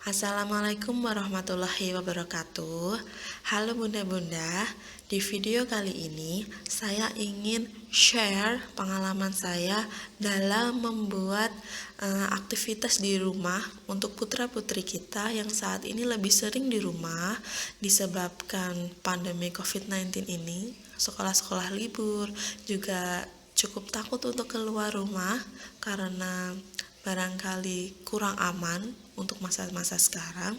Assalamualaikum warahmatullahi wabarakatuh. Halo bunda-bunda, di video kali ini saya ingin share pengalaman saya dalam membuat aktivitas di rumah untuk putra-putri kita yang saat ini lebih sering di rumah disebabkan pandemi COVID-19 ini. Sekolah-sekolah libur, juga cukup takut untuk keluar rumah karena barangkali kurang aman untuk masa-masa sekarang,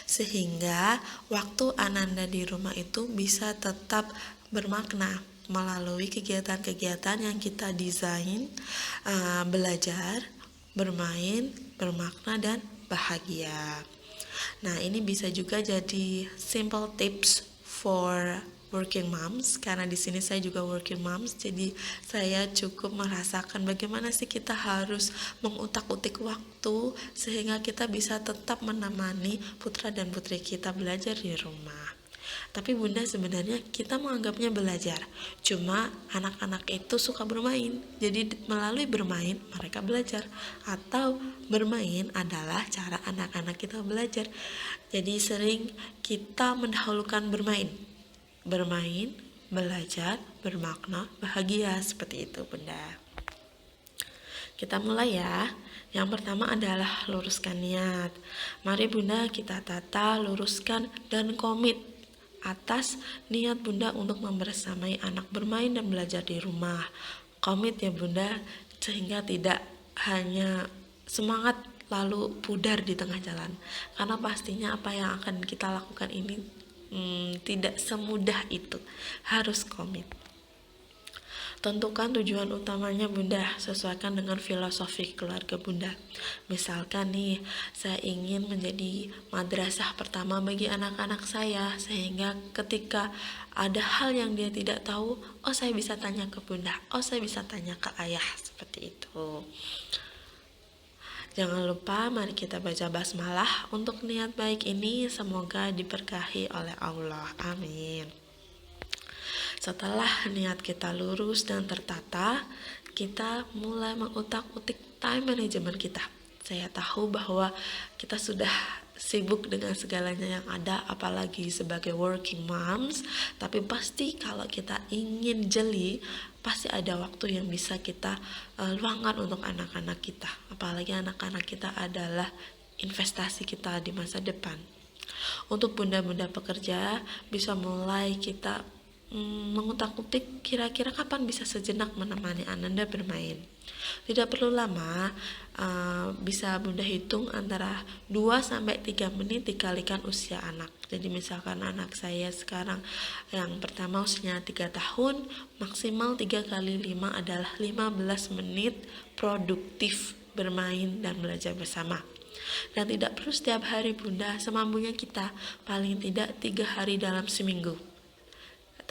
sehingga waktu Ananda di rumah itu bisa tetap bermakna melalui kegiatan-kegiatan yang kita desain, belajar, bermain, bermakna, dan bahagia. Nah, ini bisa juga jadi simple tips for working moms, karena di sini saya juga working moms, jadi saya cukup merasakan bagaimana sih kita harus mengutak-utik waktu sehingga kita bisa tetap menemani putra dan putri kita belajar di rumah. Tapi bunda, sebenarnya kita menganggapnya belajar, cuma anak-anak itu suka bermain, jadi melalui bermain mereka belajar, atau bermain adalah cara anak-anak kita belajar. Jadi sering kita mendahulukan bermain, belajar, bermakna, bahagia, seperti itu bunda. Kita mulai ya. Yang pertama adalah luruskan niat. Mari bunda kita tata, luruskan, dan komit atas niat bunda untuk membersamai anak bermain dan belajar di rumah. Komit ya bunda, sehingga tidak hanya semangat lalu pudar di tengah jalan, karena pastinya apa yang akan kita lakukan ini tidak semudah itu. Harus komit. Tentukan tujuan utamanya bunda, sesuaikan dengan filosofi keluarga bunda. Misalkan nih, saya ingin menjadi madrasah pertama bagi anak-anak saya, sehingga ketika ada hal yang dia tidak tahu, oh saya bisa tanya ke bunda, oh saya bisa tanya ke ayah, seperti itu. Jangan lupa mari kita baca basmalah untuk niat baik ini, semoga diberkahi oleh Allah. Amin. Setelah niat kita lurus dan tertata, kita mulai mengutak-utik time management kita. Saya tahu bahwa kita sudah sibuk dengan segalanya yang ada, apalagi sebagai working moms, tapi pasti kalau kita ingin jeli, pasti ada waktu yang bisa kita luangkan untuk anak-anak kita. Apalagi anak-anak kita adalah investasi kita di masa depan. Untuk bunda-bunda pekerja, bisa mulai kita mengutak-utik kira-kira kapan bisa sejenak menemani Ananda bermain. Tidak perlu lama, bisa bunda hitung antara 2-3 menit dikalikan usia anak. Jadi misalkan anak saya sekarang yang pertama usianya 3 tahun, maksimal 3 kali 5 adalah 15 menit produktif bermain dan belajar bersama. Dan tidak perlu setiap hari bunda, semampunya kita, paling tidak 3 hari dalam seminggu.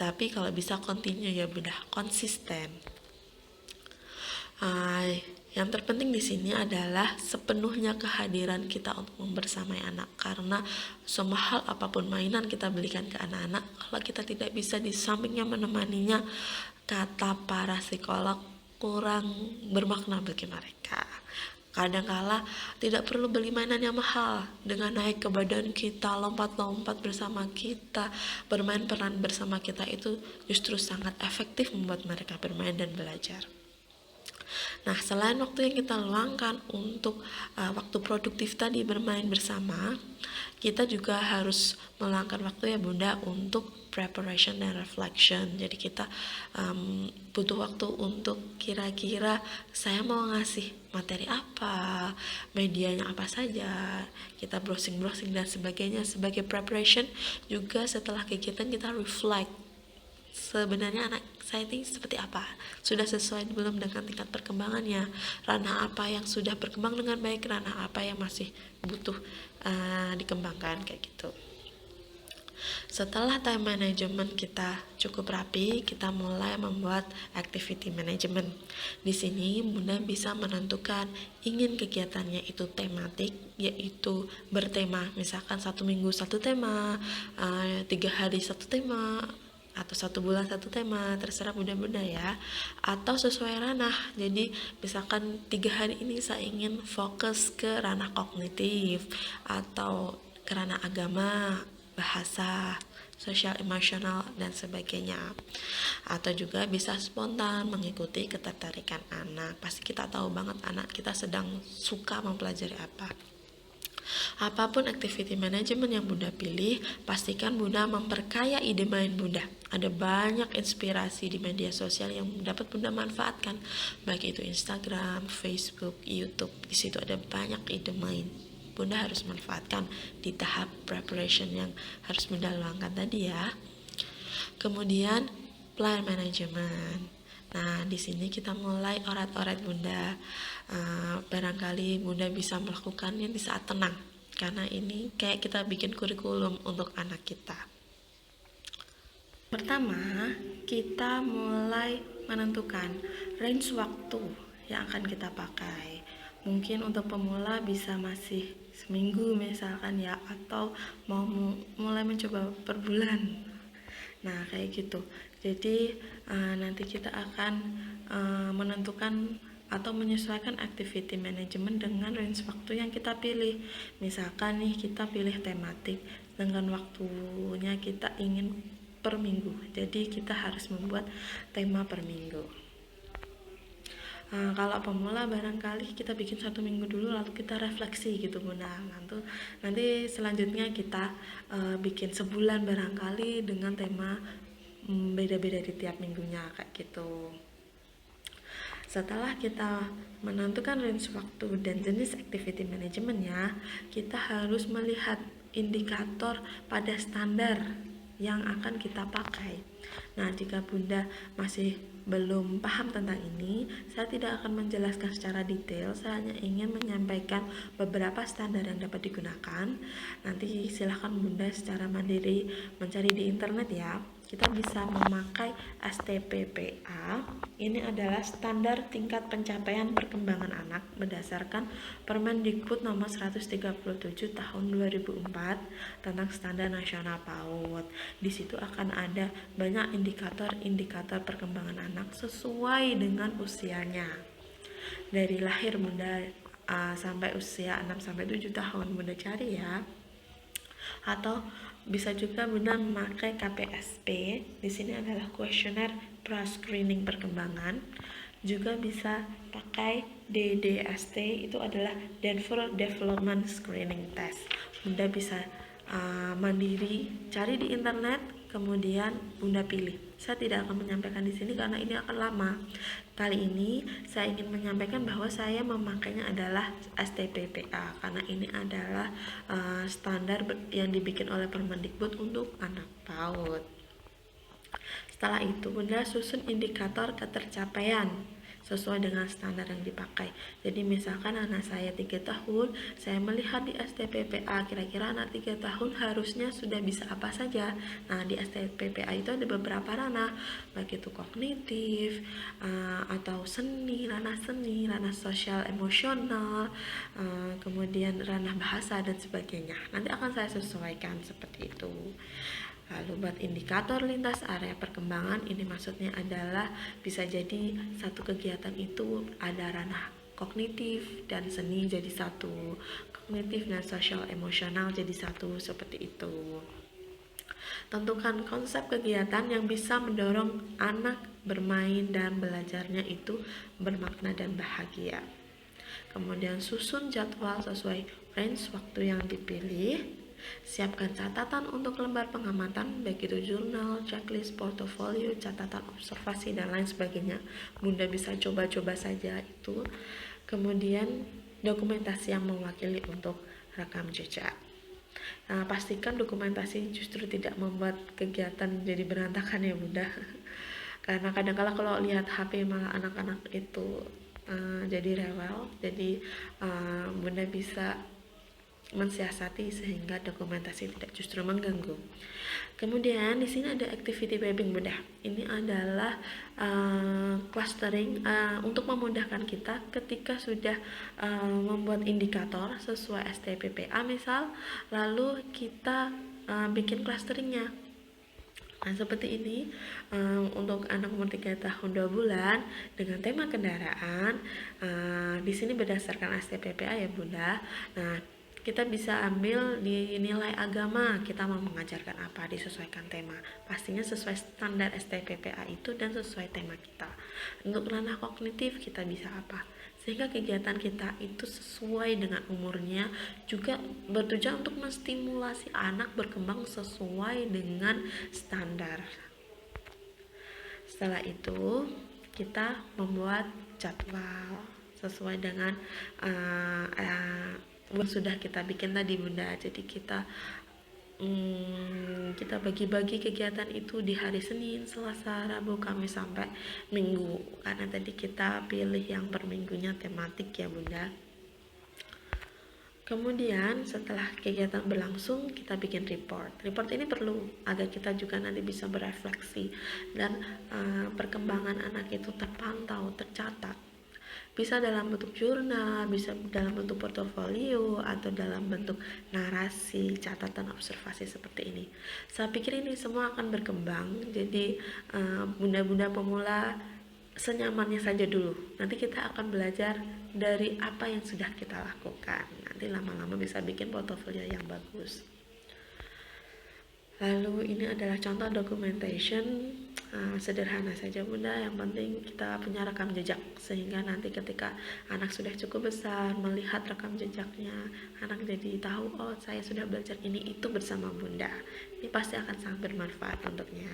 Tapi kalau bisa continue ya bunda, konsisten. Yang terpenting di sini adalah sepenuhnya kehadiran kita untuk membersamai anak, karena semua hal apapun mainan kita belikan ke anak-anak, kalau kita tidak bisa di sampingnya menemaninya, kata para psikolog, kurang bermakna bagi mereka. Kadangkala tidak perlu beli mainan yang mahal, dengan naik ke badan kita, lompat-lompat bersama kita, bermain peran bersama kita, itu justru sangat efektif membuat mereka bermain dan belajar. Nah, selain waktu yang kita luangkan untuk waktu produktif tadi bermain bersama, kita juga harus meluangkan waktu ya bunda untuk preparation dan reflection. Jadi kita butuh waktu untuk kira-kira saya mau ngasih materi apa, medianya apa saja, kita browsing dan sebagainya. Sebagai preparation juga, setelah kegiatan kita reflect, sebenarnya anak saya ini seperti apa, sudah sesuai belum dengan tingkat perkembangannya, ranah apa yang sudah berkembang dengan baik, ranah apa yang masih butuh dikembangkan, kayak gitu. Setelah time management kita cukup rapi, kita mulai membuat activity management. Di sini bunda bisa menentukan ingin kegiatannya itu tematik, yaitu bertema, misalkan 1 minggu 1 tema, 3 hari 1 tema, atau 1 bulan 1 tema, terserah bunda-bunda ya, atau sesuai ranah. Jadi misalkan 3 hari ini saya ingin fokus ke ranah kognitif atau ke ranah agama, bahasa, sosial emosional dan sebagainya. Atau juga bisa spontan mengikuti ketertarikan anak. Pasti kita tahu banget anak kita sedang suka mempelajari apa. Apapun activity management yang Bunda pilih, pastikan Bunda memperkaya ide main Bunda. Ada banyak inspirasi di media sosial yang dapat Bunda manfaatkan, baik itu Instagram, Facebook, YouTube. Di situ ada banyak ide main. Bunda harus manfaatkan di tahap preparation yang harus Bunda luangkan tadi ya. Kemudian plan management. Nah, di sini kita mulai orat-orat Bunda. Barangkali Bunda bisa melakukannya di saat tenang, karena ini kayak kita bikin kurikulum untuk anak kita. Pertama, kita mulai menentukan range waktu yang akan kita pakai. Mungkin untuk pemula bisa masih seminggu misalkan ya, atau mau mulai mencoba per bulan. Nah, kayak gitu. Jadi nanti kita akan menentukan atau menyesuaikan activity management dengan range waktu yang kita pilih. Misalkan nih kita pilih tematik dengan waktunya kita ingin per minggu, jadi kita harus membuat tema per minggu. Kalau pemula barangkali kita bikin 1 minggu dulu lalu kita refleksi gitu Bunda. Nanti selanjutnya kita bikin sebulan barangkali dengan tema beda-beda di tiap minggunya kayak gitu. Setelah kita menentukan range waktu dan jenis activity manajemennya, kita harus melihat indikator pada standar yang akan kita pakai. Nah, jika Bunda masih belum paham tentang ini, saya tidak akan menjelaskan secara detail. Saya hanya ingin menyampaikan beberapa standar yang dapat digunakan. Nanti silahkan Bunda secara mandiri mencari di internet ya. Kita bisa memakai STPPA. Ini adalah standar tingkat pencapaian perkembangan anak berdasarkan Permendikbud nomor 137 tahun 2004 tentang standar nasional PAUD. Di situ akan ada banyak indikator-indikator perkembangan anak sesuai dengan usianya. Dari lahir Bunda sampai usia 6-7 tahun Bunda cari ya. Atau bisa juga Bunda memakai KPSP. Di sini adalah kuesioner pra-screening perkembangan. Juga bisa pakai DDST, itu adalah Denver Development Screening Test. Bunda bisa mandiri cari di internet, kemudian Bunda pilih. Saya tidak akan menyampaikan di sini karena ini akan lama. Kali ini saya ingin menyampaikan bahwa saya memakainya adalah STPPA karena ini adalah standar yang dibikin oleh Permendikbud untuk anak PAUD. Setelah itu Bunda susun indikator ketercapaian sesuai dengan standar yang dipakai. Jadi misalkan anak saya 3 tahun, saya melihat di STPPA kira-kira anak 3 tahun harusnya sudah bisa apa saja. Nah, di STPPA itu ada beberapa ranah, baik itu kognitif atau seni, ranah sosial emosional, kemudian ranah bahasa dan sebagainya. Nanti akan saya sesuaikan seperti itu. Lalu buat indikator lintas area perkembangan, ini maksudnya adalah bisa jadi satu kegiatan itu ada ranah kognitif dan seni jadi satu, kognitif dan sosial emosional jadi satu, seperti itu. Tentukan konsep kegiatan yang bisa mendorong anak bermain dan belajarnya itu bermakna dan bahagia. Kemudian susun jadwal sesuai range waktu yang dipilih. Siapkan catatan untuk lembar pengamatan, baik itu jurnal, checklist, portofolio, catatan observasi, dan lain sebagainya. Bunda bisa coba-coba saja itu. Kemudian dokumentasi yang mewakili untuk rekam jejak. Nah, pastikan dokumentasi justru tidak membuat kegiatan jadi berantakan ya Bunda. Karena kadang-kala kalau lihat HP malah anak-anak itu jadi rewel. Jadi Bunda bisa mensiasati sehingga dokumentasi tidak justru mengganggu. Kemudian di sini ada activity mapping Bunda. Ini adalah clustering untuk memudahkan kita ketika sudah membuat indikator sesuai STPPA misal, lalu kita bikin clusteringnya. Nah, seperti ini untuk anak umur 3 tahun 2 bulan dengan tema kendaraan. Di sini berdasarkan STPPA ya Bunda. Nah, kita bisa ambil di nilai agama, kita mau mengajarkan apa, disesuaikan tema. Pastinya sesuai standar STPPA itu dan sesuai tema kita. Untuk ranah kognitif kita bisa apa? Sehingga kegiatan kita itu sesuai dengan umurnya, juga bertujuan untuk menstimulasi anak berkembang sesuai dengan standar. Setelah itu kita membuat jadwal sesuai dengan sudah kita bikin tadi Bunda. Jadi kita bagi-bagi kegiatan itu di hari Senin, Selasa, Rabu, Kamis sampai Minggu, karena tadi kita pilih yang per minggunya tematik ya Bunda. Kemudian setelah kegiatan berlangsung kita bikin report. Report ini perlu agar kita juga nanti bisa berefleksi dan perkembangan anak itu terpantau, tercatat. Bisa dalam bentuk jurnal, bisa dalam bentuk portofolio, atau dalam bentuk narasi, catatan observasi seperti ini. Saya pikir ini semua akan berkembang, jadi bunda-bunda pemula senyamannya saja dulu. Nanti kita akan belajar dari apa yang sudah kita lakukan. Nanti lama-lama bisa bikin portofolio yang bagus. Lalu ini adalah contoh documentation, sederhana saja Bunda, yang penting kita punya rekam jejak, sehingga nanti ketika anak sudah cukup besar melihat rekam jejaknya, anak jadi tahu, oh saya sudah belajar ini itu bersama Bunda. Ini pasti akan sangat bermanfaat untuknya.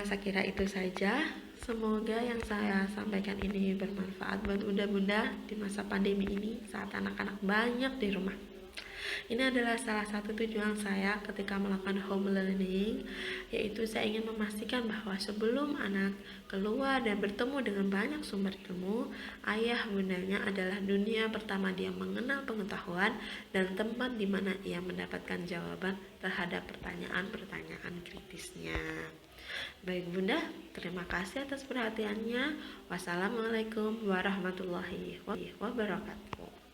Saya kira itu saja. Semoga yang saya sampaikan ini bermanfaat buat bunda-bunda di masa pandemi ini saat anak-anak banyak di rumah. Ini adalah salah satu tujuan saya ketika melakukan home learning, yaitu saya ingin memastikan bahwa sebelum anak keluar dan bertemu dengan banyak sumber ilmu, ayah bundanya adalah dunia pertama dia mengenal pengetahuan dan tempat di mana ia mendapatkan jawaban terhadap pertanyaan-pertanyaan kritisnya. Baik Bunda, terima kasih atas perhatiannya. Wassalamualaikum warahmatullahi wabarakatuh.